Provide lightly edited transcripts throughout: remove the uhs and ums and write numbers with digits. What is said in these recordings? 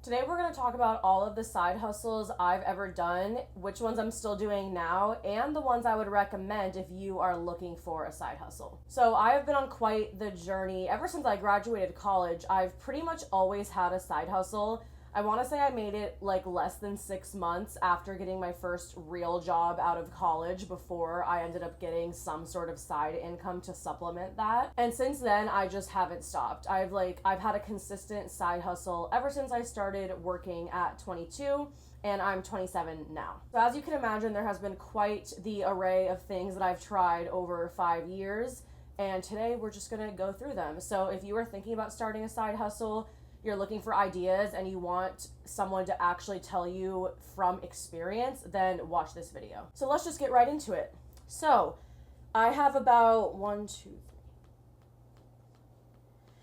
Today we're going to talk about all of the side hustles I've ever done, which ones I'm still doing now, and the ones I would recommend if you are looking for a side hustle. So I have been on quite the journey. Ever since I graduated college, I've pretty much always had a side hustle. I want to say I made it like less than 6 months after getting my first real job out of college before I ended up getting some sort of side income to supplement that. And since then, I just haven't stopped. I've had a consistent side hustle ever since I started working at 22 and I'm 27 now. So as you can imagine, there has been quite the array of things that I've tried over 5 years, and today we're just going to go through them. So if you are thinking about starting a side hustle, you're looking for ideas, and you want someone to actually tell you from experience, then watch this video. So let's just get right into it. So I have about 1, 2, 3.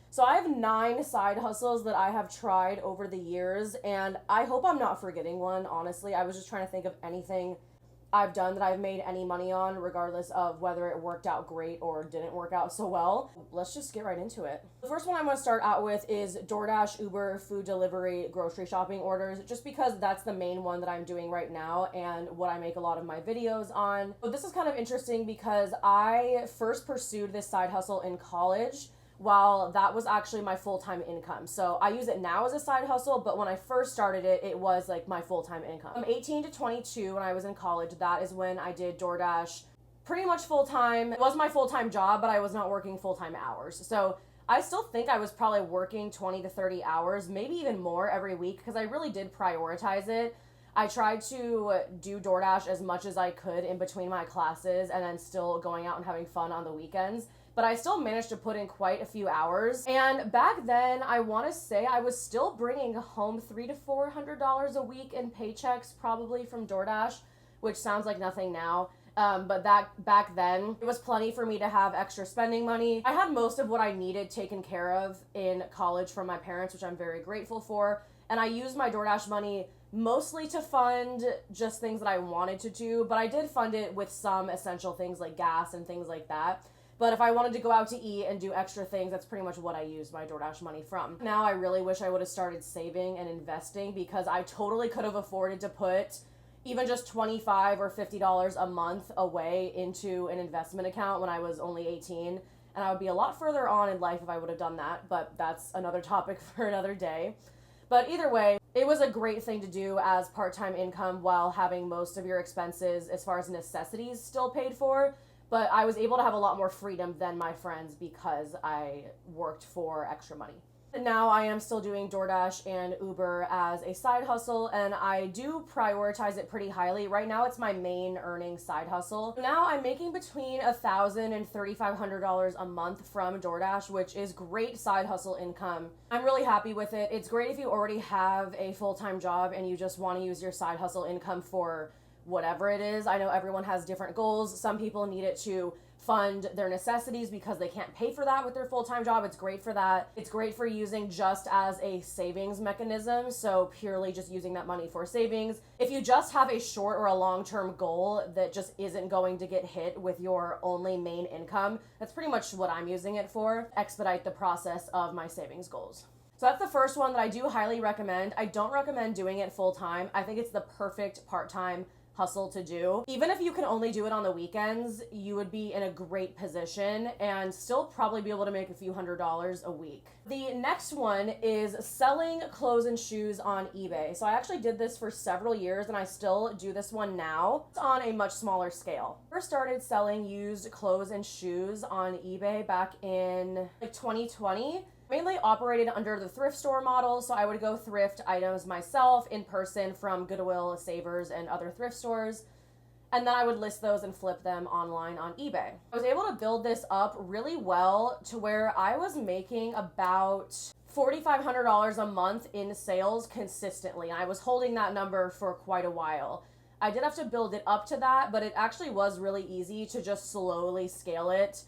So I have 9 side hustles that I have tried over the years, and I hope I'm not forgetting one, honestly. I was just trying to think of anything I've done that I've made any money on, regardless of whether it worked out great or didn't work out so well. Let's just get right into it. The first one I'm going to start out with is DoorDash, Uber, food delivery, grocery shopping orders, just because that's the main one that I'm doing right now and what I make a lot of my videos on. But this is kind of interesting because I first pursued this side hustle in college, while that was actually my full-time income. So I use it now as a side hustle, but when I first started it, it was like my full-time income. From 18 to 22, when I was in college, that is when I did DoorDash pretty much full-time. It was my full-time job, but I was not working full-time hours. So I still think I was probably working 20 to 30 hours, maybe even more every week, because I really did prioritize it. I tried to do DoorDash as much as I could in between my classes and then still going out and having fun on the weekends. But I still managed to put in quite a few hours. And back then, I want to say I was still bringing home $300 to $400 a week in paychecks, probably from DoorDash, which sounds like nothing now. But that back then, it was plenty for me to have extra spending money. I had most of what I needed taken care of in college from my parents, which I'm very grateful for. And I used my DoorDash money mostly to fund just things that I wanted to do, but I did fund it with some essential things like gas and things like that. But if I wanted to go out to eat and do extra things, that's pretty much what I used my DoorDash money from. Now I really wish I would have started saving and investing, because I totally could have afforded to put even just $25 or $50 a month away into an investment account when I was only 18. And I would be a lot further on in life if I would have done that, but that's another topic for another day. But either way, it was a great thing to do as part-time income while having most of your expenses as far as necessities still paid for. But I was able to have a lot more freedom than my friends because I worked for extra money. And now I am still doing DoorDash and Uber as a side hustle, and I do prioritize it pretty highly. Right now it's my main earning side hustle. Now I'm making between $1,000 and $3,500 a month from DoorDash, which is great side hustle income. I'm really happy with it. It's great if you already have a full-time job and you just want to use your side hustle income for whatever it is. I know everyone has different goals. Some people need it to fund their necessities because they can't pay for that with their full-time job. It's great for that. It's great for using just as a savings mechanism, so purely just using that money for savings. If you just have a short or a long-term goal that just isn't going to get hit with your only main income, that's pretty much what I'm using it for. Expedite the process of my savings goals. So that's the first one that I do highly recommend. I don't recommend doing it full-time. I think it's the perfect part-time hustle to do. Even if you can only do it on the weekends, you would be in a great position and still probably be able to make a few $100s a week. The next one is selling clothes and shoes on eBay. So I actually did this for several years and I still do this one now. It's on a much smaller scale. I first started selling used clothes and shoes on eBay back in like 2020. Mainly operated under the thrift store model, so I would go thrift items myself in person from Goodwill, Savers, and other thrift stores, and then I would list those and flip them online on eBay. I was able to build this up really well to where I was making about $4,500 a month in sales consistently, and I was holding that number for quite a while. I did have to build it up to that, but it actually was really easy to just slowly scale it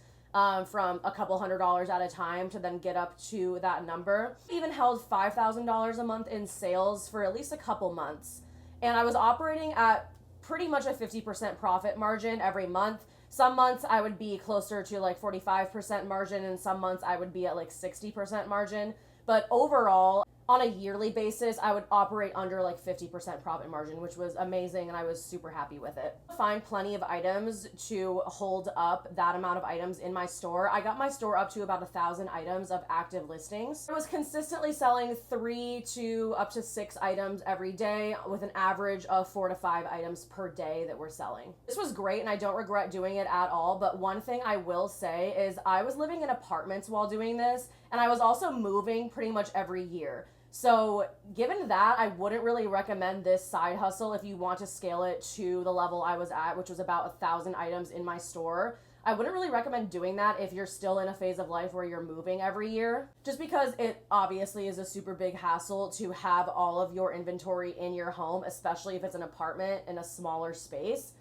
from a couple $100s at a time to then get up to that number. I even held $5,000 a month in sales for at least a couple months. And I was operating at pretty much a 50% profit margin every month. Some months I would be closer to like 45% margin, and some months I would be at like 60% margin. But overall, on a yearly basis, I would operate under like 50% profit margin, which was amazing, and I was super happy with it. Find plenty of items to hold up that amount of items in my store. I got my store up to about 1,000 items of active listings. I was consistently selling 3 to up to 6 items every day, with an average of 4 to 5 items per day that we're selling. This was great, and I don't regret doing it at all, but one thing I will say is I was living in apartments while doing this, and I was also moving pretty much every year. So given that, I wouldn't really recommend this side hustle if you want to scale it to the level I was at, which was about 1,000 items in my store. I wouldn't really recommend doing that if you're still in a phase of life where you're moving every year, just because it obviously is a super big hassle to have all of your inventory in your home, especially if it's an apartment in a smaller space.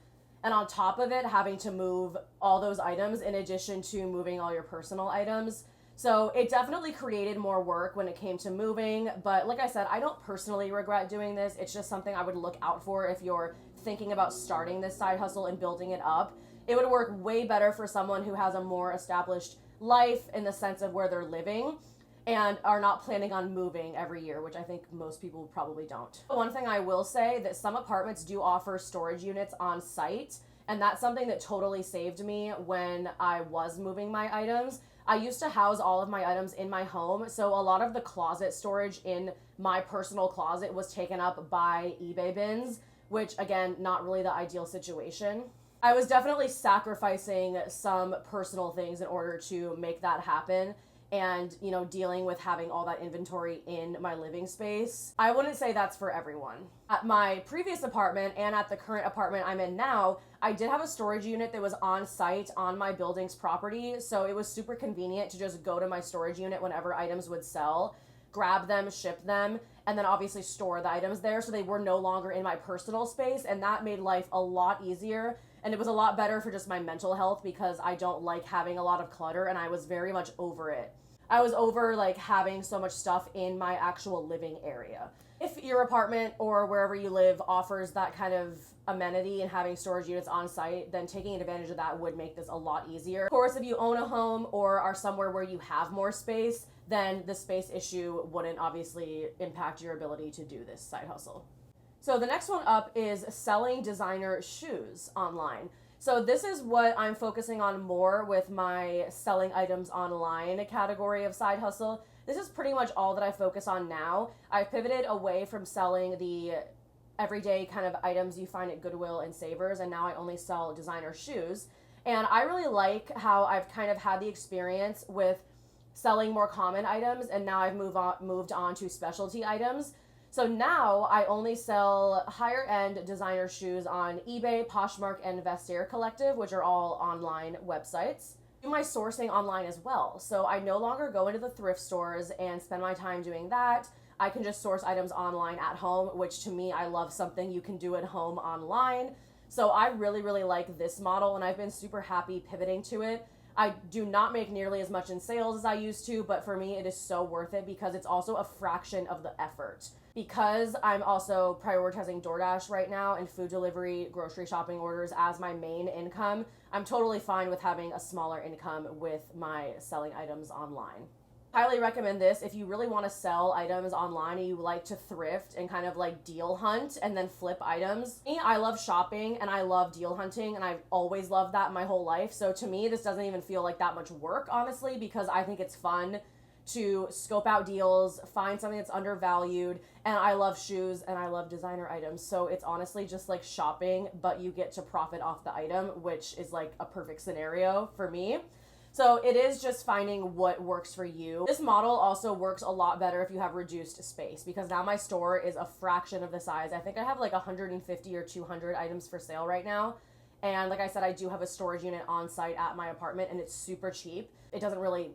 And on top of it, having to move all those items in addition to moving all your personal items. So it definitely created more work when it came to moving, but like I said, I don't personally regret doing this. It's just something I would look out for if you're thinking about starting this side hustle and building it up. It would work way better for someone who has a more established life in the sense of where they're living and are not planning on moving every year, which I think most people probably don't. One thing I will say that some apartments do offer storage units on site, and that's something that totally saved me when I was moving my items. I used to house all of my items in my home, so a lot of the closet storage in my personal closet was taken up by eBay bins, which again, not really the ideal situation. I was definitely sacrificing some personal things in order to make that happen, and dealing with having all that inventory in my living space. I wouldn't say that's for everyone. At my previous apartment and at the current apartment I'm in now, I did have a storage unit that was on site on my building's property, so it was super convenient to just go to my storage unit whenever items would sell, grab them, ship them, and then obviously store the items there so they were no longer in my personal space, and that made life a lot easier. And it was a lot better for just my mental health because I don't like having a lot of clutter, and I was very much over it. I was over like having so much stuff in my actual living area. If your apartment or wherever you live offers that kind of amenity and having storage units on site, then taking advantage of that would make this a lot easier. Of course, if you own a home or are somewhere where you have more space, then the space issue wouldn't obviously impact your ability to do this side hustle. So the next one up is selling designer shoes online. So this is what I'm focusing on more with my selling items online category of side hustle. This is pretty much all that I focus on now. I've pivoted away from selling the everyday kind of items you find at Goodwill and Savers, and now I only sell designer shoes. And I really like how I've kind of had the experience with selling more common items, and now I've moved on to specialty items. So now I only sell higher end designer shoes on eBay, Poshmark, and Vestiaire Collective, which are all online websites. I do my sourcing online as well. So I no longer go into the thrift stores and spend my time doing that. I can just source items online at home, which to me, I love something you can do at home online. So I really, really like this model, and I've been super happy pivoting to it. I do not make nearly as much in sales as I used to, but for me, it is so worth it because it's also a fraction of the effort. Because I'm also prioritizing DoorDash right now and food delivery, grocery shopping orders as my main income, I'm totally fine with having a smaller income with my selling items online. Highly recommend this if you really want to sell items online and you like to thrift and kind of like deal hunt and then flip items. Me, I love shopping and I love deal hunting, and I've always loved that my whole life. So to me, this doesn't even feel like that much work, honestly, because I think it's fun to scope out deals, find something that's undervalued, and I love shoes and I love designer items. So it's honestly just like shopping, but you get to profit off the item, which is like a perfect scenario for me. So it is just finding what works for you. This model also works a lot better if you have reduced space, because now my store is a fraction of the size. I think I have like 150 or 200 items for sale right now. And like I said, I do have a storage unit on site at my apartment, and it's super cheap. It doesn't really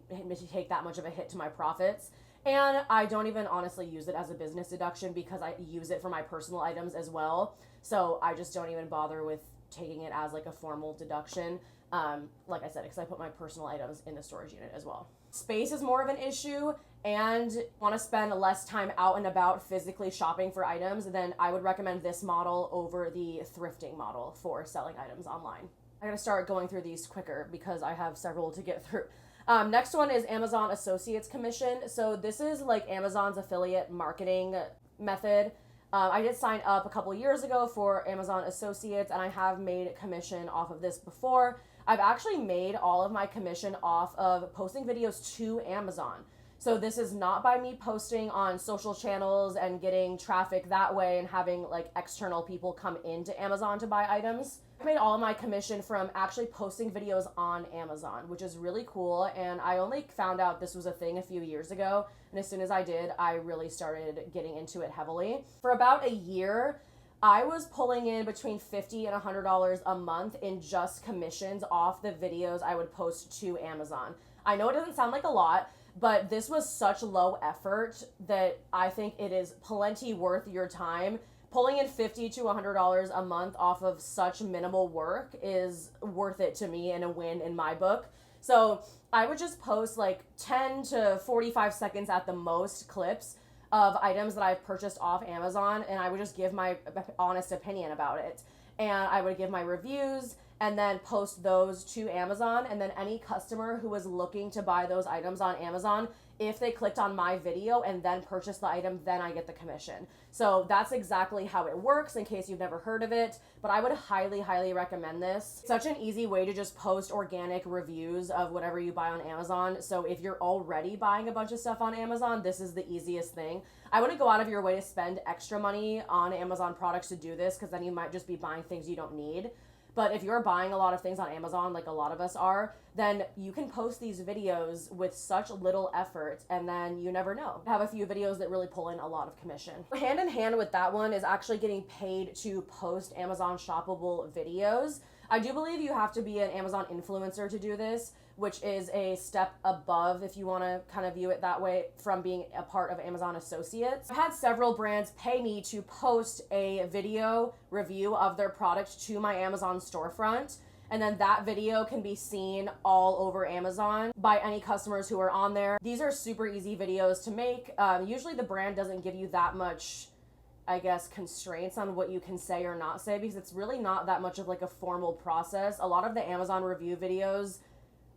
take that much of a hit to my profits. And I don't even honestly use it as a business deduction because I use it for my personal items as well. So I just don't even bother with taking it as like a formal deduction. Like I said, because I put my personal items in the storage unit as well. Space is more of an issue and want to spend less time out and about physically shopping for items, then I would recommend this model over the thrifting model for selling items online. I gotta start going through these quicker because I have several to get through. Next one is Amazon Associates Commission. So this is like Amazon's affiliate marketing method. I did sign up a couple years ago for Amazon Associates, and I have made commission off of this before. I've actually made all of my commission off of posting videos to Amazon. So this is not by me posting on social channels and getting traffic that way and having like external people come into Amazon to buy items. I made all of my commission from actually posting videos on Amazon, which is really cool. And I only found out this was a thing a few years ago. And as soon as I did, I really started getting into it heavily. For about a year, I was pulling in between $50 and $100 a month in just commissions off the videos I would post to Amazon. I know it doesn't sound like a lot, but this was such low effort that I think it is plenty worth your time. Pulling in $50 to $100 a month off of such minimal work is worth it to me and a win in my book. So I would just post like 10 to 45 seconds at the most clips of items that I've purchased off Amazon, and I would just give my honest opinion about it. And I would give my reviews and then post those to Amazon, and then any customer who was looking to buy those items on Amazon, if they clicked on my video and then purchased the item, then I get the commission. So that's exactly how it works in case you've never heard of it, but I would highly, highly recommend this. It's such an easy way to just post organic reviews of whatever you buy on Amazon. So if you're already buying a bunch of stuff on Amazon, this is the easiest thing. I wouldn't go out of your way to spend extra money on Amazon products to do this, because then you might just be buying things you don't need. But if you're buying a lot of things on Amazon, like a lot of us are, then you can post these videos with such little effort, and then you never know. I have a few videos that really pull in a lot of commission. Hand in hand with that one is actually getting paid to post Amazon shoppable videos. I do believe you have to be an Amazon influencer to do this, which is a step above, if you want to kind of view it that way, from being a part of Amazon Associates. I've had several brands pay me to post a video review of their product to my Amazon storefront, and then that video can be seen all over Amazon by any customers who are on there. These are super easy videos to make. Usually the brand doesn't give you that much, I guess, constraints on what you can say or not say, because it's really not that much of like a formal process. A lot of the Amazon review videos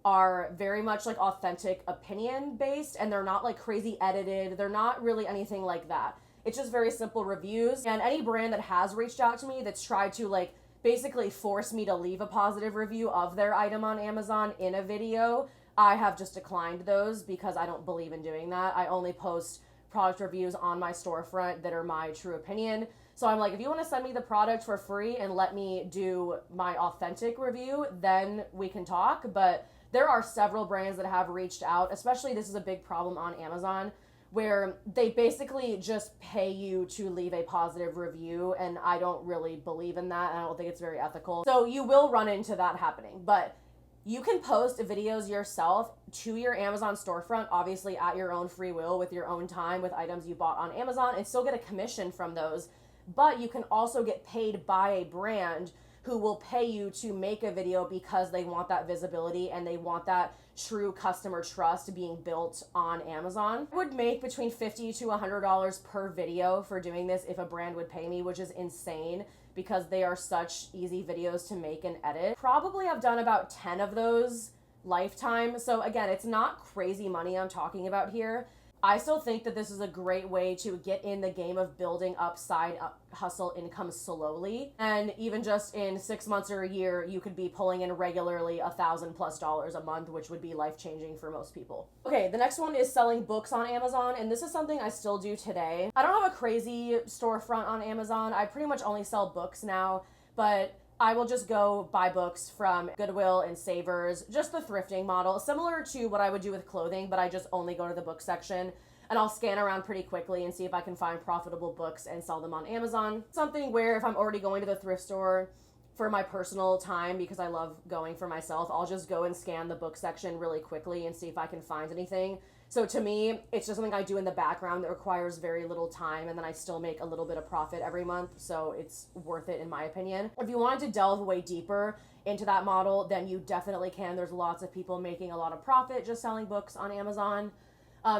are very much like authentic opinion based, and they're not like crazy edited. They're not really anything like that. It's just very simple reviews. And any brand that has reached out to me that's tried to like basically force me to leave a positive review of their item on Amazon in a video, I have just declined those because I don't believe in doing that. I only post product reviews on my storefront that are my true opinion. So I'm like, if you want to send me the product for free and let me do my authentic review, then we can talk. But there are several brands that have reached out, especially this is a big problem on Amazon, where they basically just pay you to leave a positive review, and I don't really believe in that, and I don't think it's very ethical. So you will run into that happening, but you can post videos yourself to your Amazon storefront, obviously at your own free will, with your own time, with items you bought on Amazon, and still get a commission from those. But you can also get paid by a brand who will pay you to make a video because they want that visibility and they want that true customer trust being built on Amazon. I would make between $50 to $100 per video for doing this if a brand would pay me, which is insane because they are such easy videos to make and edit. Probably I've done about 10 of those lifetime. So again, it's not crazy money I'm talking about here. I still think that this is a great way to get in the game of building up side hustle income slowly. And even just in 6 months or a year, you could be pulling in regularly $1,000+ a month, which would be life-changing for most people. Okay, the next one is selling books on Amazon, and this is something I still do today. I don't have a crazy storefront on Amazon. I pretty much only sell books now, but I will just go buy books from Goodwill and Savers, just the thrifting model, similar to what I would do with clothing, but I just only go to the book section and I'll scan around pretty quickly and see if I can find profitable books and sell them on Amazon. Something where if I'm already going to the thrift store for my personal time, because I love going for myself, I'll just go and scan the book section really quickly and see if I can find anything. So to me, it's just something I do in the background that requires very little time, and then I still make a little bit of profit every month, so it's worth it in my opinion. If you wanted to delve way deeper into that model, then you definitely can. There's lots of people making a lot of profit just selling books on Amazon.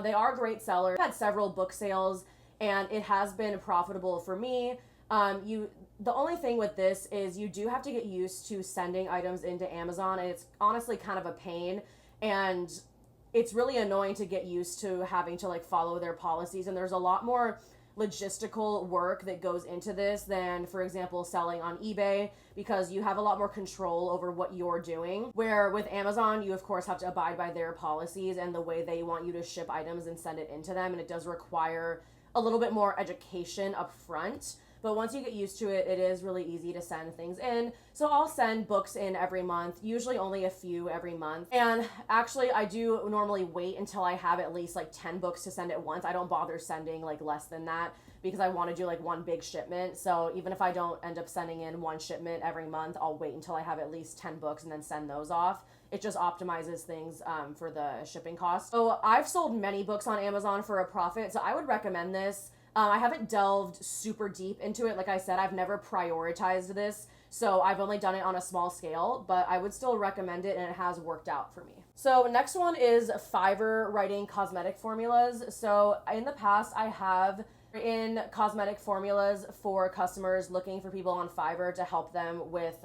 They are great sellers. I've had several book sales, and it has been profitable for me. The only thing with this is you do have to get used to sending items into Amazon, and it's honestly kind of a pain. And it's really annoying to get used to having to like follow their policies, and there's a lot more logistical work that goes into this than, for example, selling on eBay, because you have a lot more control over what you're doing. Where with Amazon, you of course have to abide by their policies and the way they want you to ship items and send it into them, and it does require a little bit more education up front. But once you get used to it, it is really easy to send things in. So I'll send books in every month, usually only a few every month. And actually, I do normally wait until I have at least like 10 books to send at once. I don't bother sending like less than that because I want to do like one big shipment. So even if I don't end up sending in one shipment every month, I'll wait until I have at least 10 books and then send those off. It just optimizes things for the shipping cost. So I've sold many books on Amazon for a profit, so I would recommend this. I haven't delved super deep into it. Like I said, I've never prioritized this, so I've only done it on a small scale, but I would still recommend it, and it has worked out for me. So next one is Fiverr writing cosmetic formulas. So in the past, I have written cosmetic formulas for customers looking for people on Fiverr to help them with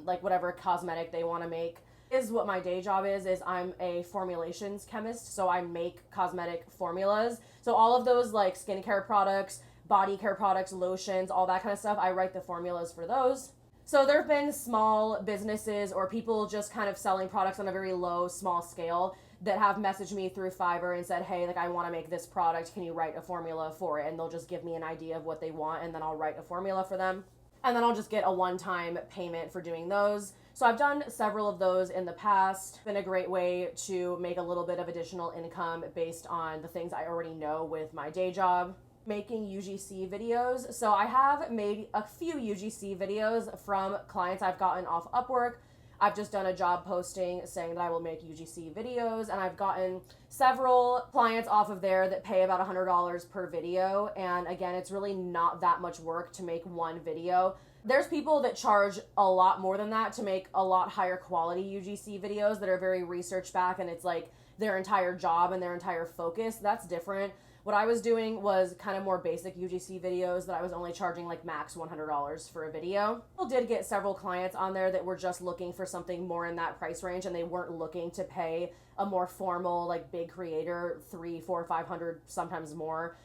like whatever cosmetic they want to make. Is what my day job is I'm a formulations chemist, so I make cosmetic formulas. So all of those like skincare products, body care products, lotions, all that kind of stuff, I write the formulas for those. So there have been small businesses or people just kind of selling products on a very low, small scale that have messaged me through Fiverr and said, hey, like I want to make this product, can you write a formula for it? And they'll just give me an idea of what they want, and then I'll write a formula for them. And then I'll just get a one-time payment for doing those. So I've done several of those in the past. It's been a great way to make a little bit of additional income based on the things I already know with my day job. Making UGC videos. So I have made a few UGC videos from clients I've gotten off Upwork. I've just done a job posting saying that I will make UGC videos, and I've gotten several clients off of there that pay about $100 per video. And again, it's really not that much work to make one video. There's people that charge a lot more than that to make a lot higher quality UGC videos that are very research backed, and it's like their entire job and their entire focus. That's different. What I was doing was kind of more basic UGC videos that I was only charging like max $100 for a video. I did get several clients on there that were just looking for something more in that price range, and they weren't looking to pay a more formal, like big creator, $300, $400, $500, sometimes more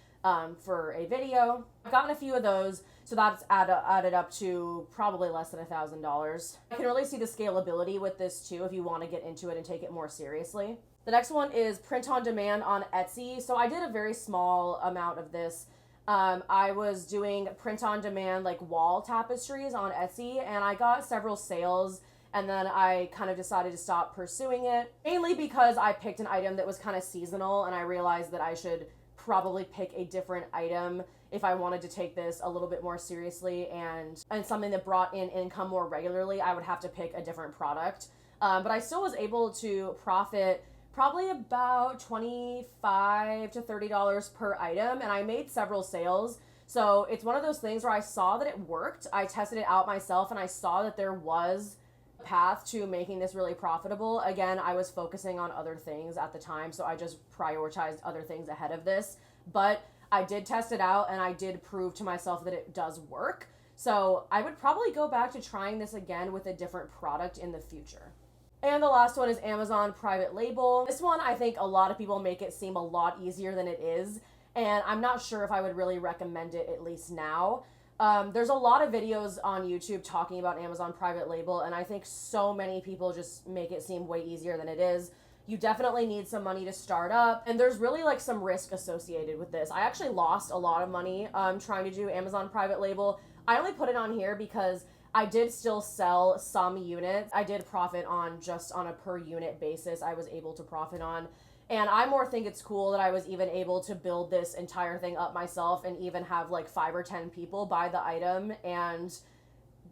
for a video. I've gotten a few of those, so that's added up to probably less than $1,000. I can really see the scalability with this too if you want to get into it and take it more seriously. The next one is print on demand on Etsy. So I did a very small amount of this. I was doing print on demand like wall tapestries on Etsy, and I got several sales, and then I kind of decided to stop pursuing it, mainly because I picked an item that was kind of seasonal, and I realized that I should probably pick a different item if I wanted to take this a little bit more seriously and something that brought in income more regularly. I would have to pick a different product. But I still was able to profit probably about $25 to $30 per item, and I made several sales. So it's one of those things where I saw that it worked. I tested it out myself, and I saw that there was a path to making this really profitable. Again, I was focusing on other things at the time, so I just prioritized other things ahead of this. But I did test it out, and I did prove to myself that it does work. So I would probably go back to trying this again with a different product in the future. And the last one is Amazon private label. This one, I think a lot of people make it seem a lot easier than it is, and I'm not sure if I would really recommend it, at least now. There's a lot of videos on YouTube talking about Amazon private label, and I think so many people just make it seem way easier than it is. You definitely need some money to start up, and there's really like some risk associated with this. I actually lost a lot of money trying to do Amazon private label. I only put it on here because I did still sell some units. I did profit on just on a per unit basis. I was able to profit on. And I more think it's cool that I was even able to build this entire thing up myself and even have like 5 or 10 people buy the item and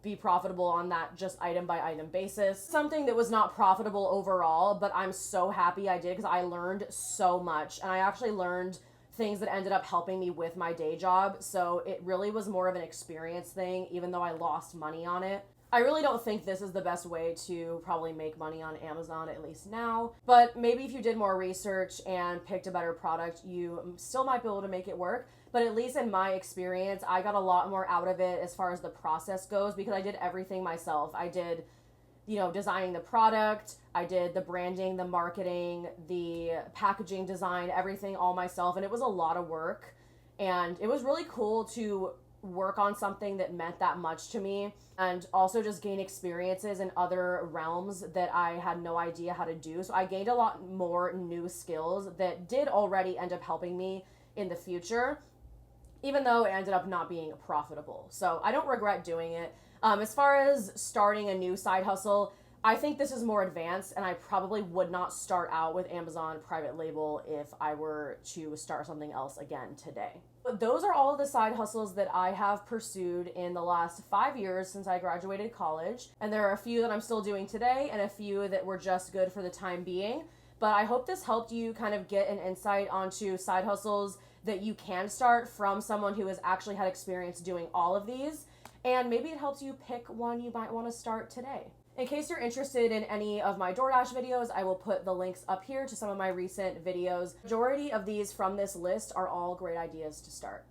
be profitable on that just item by item basis. Something that was not profitable overall, but I'm so happy I did because I learned so much. And I actually learned things that ended up helping me with my day job. So it really was more of an experience thing, even though I lost money on it. I really don't think this is the best way to probably make money on Amazon, at least now. But maybe if you did more research and picked a better product, you still might be able to make it work. But at least in my experience, I got a lot more out of it as far as the process goes because I did everything myself. I did designing the product. I did the branding, the marketing, the packaging design, everything all myself. And it was a lot of work. And it was really cool to work on something that meant that much to me, and also just gain experiences in other realms that I had no idea how to do. So I gained a lot more new skills that did already end up helping me in the future, even though it ended up not being profitable. So I don't regret doing it. As far as starting a new side hustle, I think this is more advanced, and I probably would not start out with Amazon private label if I were to start something else again today. But those are all of the side hustles that I have pursued in the last 5 years since I graduated college. And there are a few that I'm still doing today and a few that were just good for the time being. But I hope this helped you kind of get an insight onto side hustles that you can start from someone who has actually had experience doing all of these. And maybe it helps you pick one you might want to start today. In case you're interested in any of my DoorDash videos, I will put the links up here to some of my recent videos. Majority of these from this list are all great ideas to start.